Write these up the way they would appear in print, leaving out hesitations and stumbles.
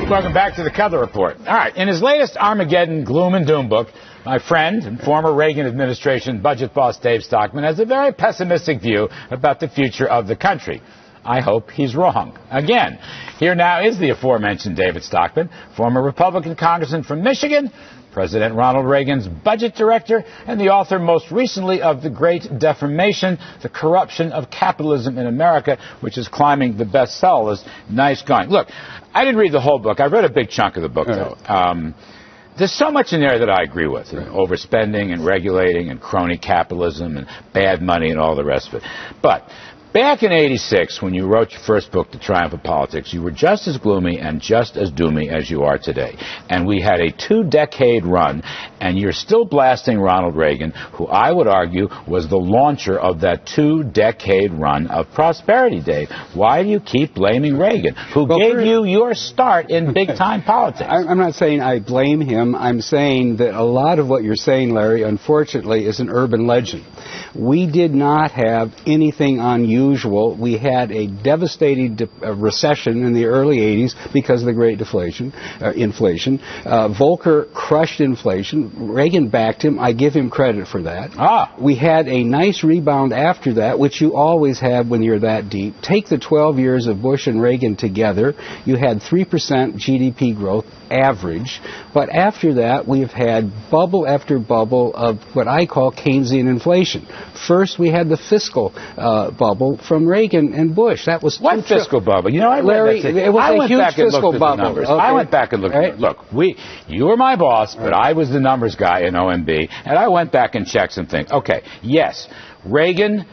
Welcome back to the Cutler Report. All right, in his latest Armageddon gloom and doom book, my friend and former Reagan administration budget boss Dave Stockman has a very pessimistic view about the future of the country. I hope he's wrong. Again, here now is the aforementioned David Stockman, former Republican congressman from Michigan, President Ronald Reagan's budget director, and the author most recently of The Great Deformation, The Corruption of Capitalism in America, which is climbing the bestseller list. Nice going. Look, I didn't read the whole book. I read a big chunk of the book, though. There's so much in there that I agree with. Overspending and regulating and crony capitalism and bad money and all the rest of it. But back in '86, when you wrote your first book, The Triumph of Politics, you were just as gloomy and just as doomy as you are today. And we had a 2-decade run, and you're still blasting Ronald Reagan, who I would argue was the launcher of that 2-decade run of prosperity, Dave. Why do you keep blaming Reagan, who gave you your start in big-time politics? I'm not saying I blame him. I'm saying that a lot of what you're saying, Larry, unfortunately, is an urban legend. We did not have anything unusual. We had a devastating recession in the early 80s because of the Great inflation. Volcker crushed inflation. Reagan backed him. I give him credit for that. We had a nice rebound after that, which you always have when you're that deep. Take the 12 years of Bush and Reagan together. You had 3% GDP growth average. But after that, we've had bubble after bubble of what I call Keynesian inflation. First, we had the fiscal bubble from Reagan and Bush. That was what fiscal bubble? You know, Larry, it was a huge fiscal bubble. Okay. I went back and looked at it. Look, you were my boss, but I was the numbers guy in OMB, and I went back and checked some things. Okay, yes, Reagan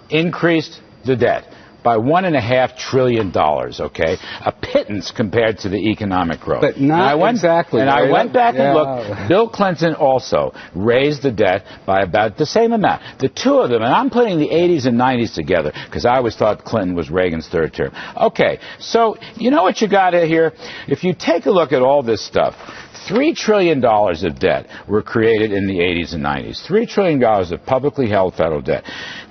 increased the debt by $1.5 trillion, okay? A pittance compared to the economic growth. But not exactly. And I went back and looked. Bill Clinton also raised the debt by about the same amount. The two of them, and I'm putting the 80s and 90s together because I always thought Clinton was Reagan's third term. Okay, so you know what you got here? If you take a look at all this stuff, $3 trillion of debt were created in the 80s and 90s. $3 trillion of publicly held federal debt.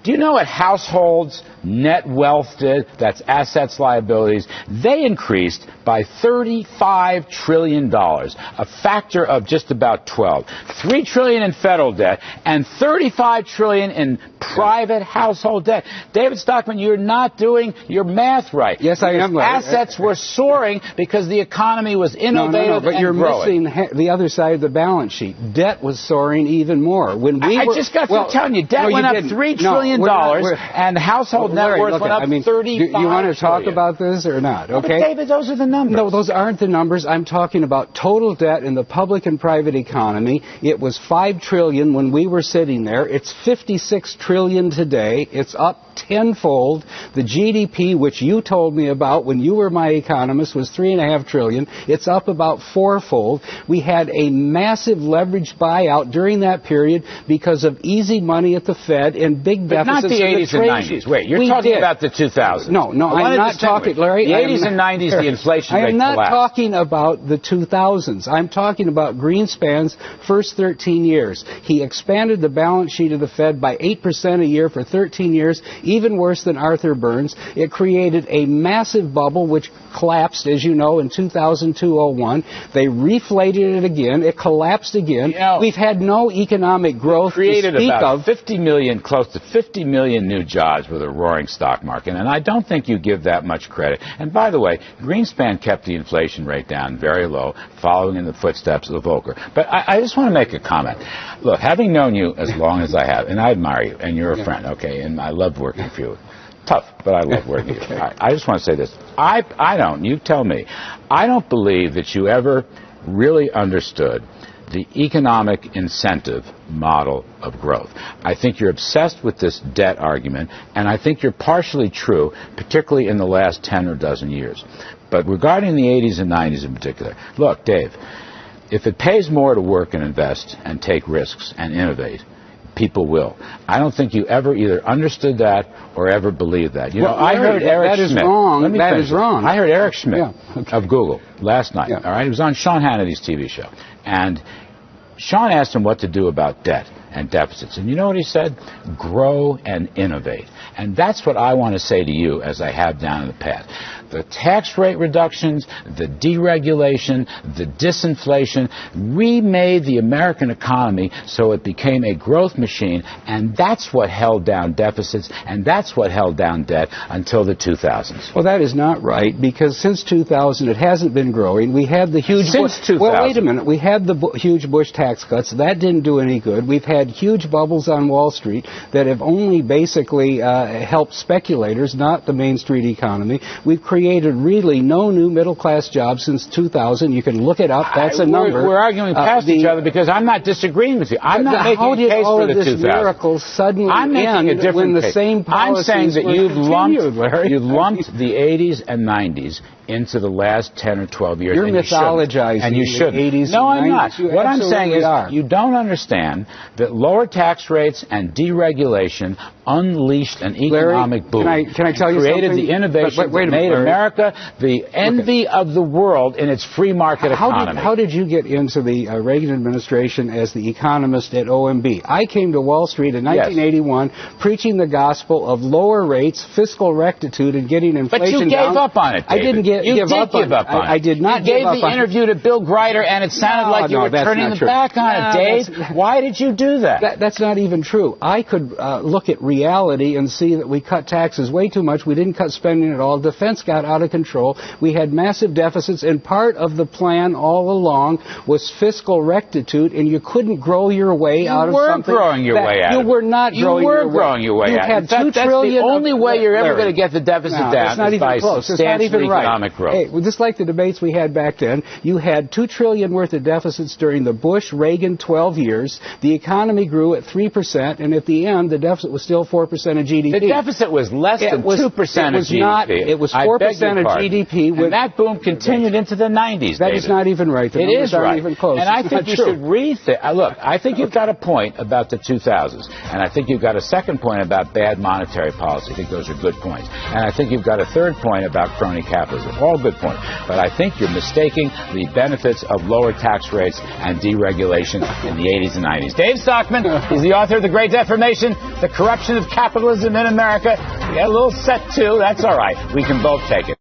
Do you know what households' net wealth did? That's assets, liabilities. They increased by $35 trillion, a factor of just about 12. $3 trillion in federal debt and $35 trillion in private household debt. David Stockman, you're not doing your math right. Yes, I am. Assets were soaring because the economy was innovative but you're missing the other side of the balance sheet. Debt was soaring even more. When I just got through telling you, debt went up $3 trillion, and household net worth went up $35 trillion. You want to talk about this or not? Okay, but David, those are the numbers. No, those aren't the numbers. I'm talking about total debt in the public and private economy. It was $5 trillion when we were sitting there. It's $56 trillion today. It's up tenfold. The GDP, which you told me about when you were my economist, was $3.5 trillion. It's up about fourfold. We had a massive leveraged buyout during that period because of easy money at the Fed and big deficits. But not the 80s and 90s. Wait, you're talking about the 2000s. No, I'm not talking, Larry. The 80s and 90s, the inflation rate collapsed. I'm not talking about the 2000s. I'm talking about Greenspan's first 13 years. He expanded the balance sheet of the Fed by 8% a year for 13 years, even worse than Arthur Burns. It created a massive bubble which collapsed, as you know, in 2002-01. They reflated it again. It collapsed again. You know, we've had no economic growth created to speak about of. 50 million, close to 50 million new jobs with a roaring stock market, and I don't think you give that much credit. And by the way, Greenspan kept the inflation rate down very low, following in the footsteps of Volcker. But I just want to make a comment. Look, having known you as long as I have, and I admire you, and you're a friend, okay, and I love working for you. Tough, but I love working with you. I just want to say this. You tell me, I don't believe that you ever really understood the economic incentive model of growth. I think you're obsessed with this debt argument, and I think you're partially true, particularly in the last 10 or dozen years. But regarding the 80s and 90s in particular, look, Dave, if it pays more to work and invest and take risks and innovate, people will. I don't think you ever either understood that or ever believed that. You know, I heard Eric Schmidt. That is wrong. That is wrong. I heard Eric Schmidt of Google last night. All right, he was on Sean Hannity's TV show, and Sean asked him what to do about debt. and deficits. And you know what he said? Grow and innovate. And that's what I want to say to you as I have down in the past. The tax rate reductions, the deregulation, the disinflation remade the American economy so it became a growth machine, and that's what held down deficits, and that's what held down debt until the 2000s. Well, that is not right, because since 2000 it hasn't been growing. We had the huge... Since 2000. Well, wait a minute. We had the huge Bush tax cuts. That didn't do any good. We've had huge bubbles on Wall Street that have only basically helped speculators, not the Main Street economy. We've created really no new middle-class jobs since 2000. You can look it up. That's a number. We're arguing past each other because I'm not disagreeing with you. I'm not making a case for the 2000s. How did all of this miracle suddenly end when the same policies I'm saying that you've lumped the 80s and 90s into the last 10 or 12 years. You're mythologizing and you shouldn't. The 80s no, and I'm 90s. not. What I'm saying is you don't understand that lower tax rates and deregulation unleashed an economic boom. Can I tell you created something? the innovation that made America the envy of the world in its free market economy. How did you get into the Reagan administration as the economist at OMB? I came to Wall Street in 1981 preaching the gospel of lower rates, fiscal rectitude, and getting inflation down. But you gave up on it, David. I didn't give up on it. I did not give up on it. You gave the interview to Bill Greider, and it sounded like you were turning the back on it, Dave. Why did you do that? That's not even true. I could look at reality and see that we cut taxes way too much. We didn't cut spending at all. Defense got out of control. We had massive deficits, and part of the plan all along was fiscal rectitude, and you couldn't grow your way out of something. You were growing your way out of it. You were not growing your way. You were growing your way out of it. You had $2 trillion. That's the only way you're ever going to get the deficit down is by substantial economic growth. Hey, just like the debates we had back then, you had $2 trillion worth of deficits during the Bush-Reagan 12 years. The economy grew at 3%, and at the end, the deficit was still 4% of GDP. The deficit was less than 2% of GDP. It was 4% of GDP. And that boom continued into the 90s, That is not even right. The numbers aren't even close. And I think you should rethink. Look, I think you've got a point about the 2000s, and I think you've got a second point about bad monetary policy. I think those are good points. And I think you've got a third point about crony capitalism. All good points. But I think you're mistaking the benefits of lower tax rates and deregulation in the 80s and 90s. Dave Stockman, he's the author of The Great Deformation, The Corruption of Capitalism in America. We got a little set too. That's all right. We can both take it.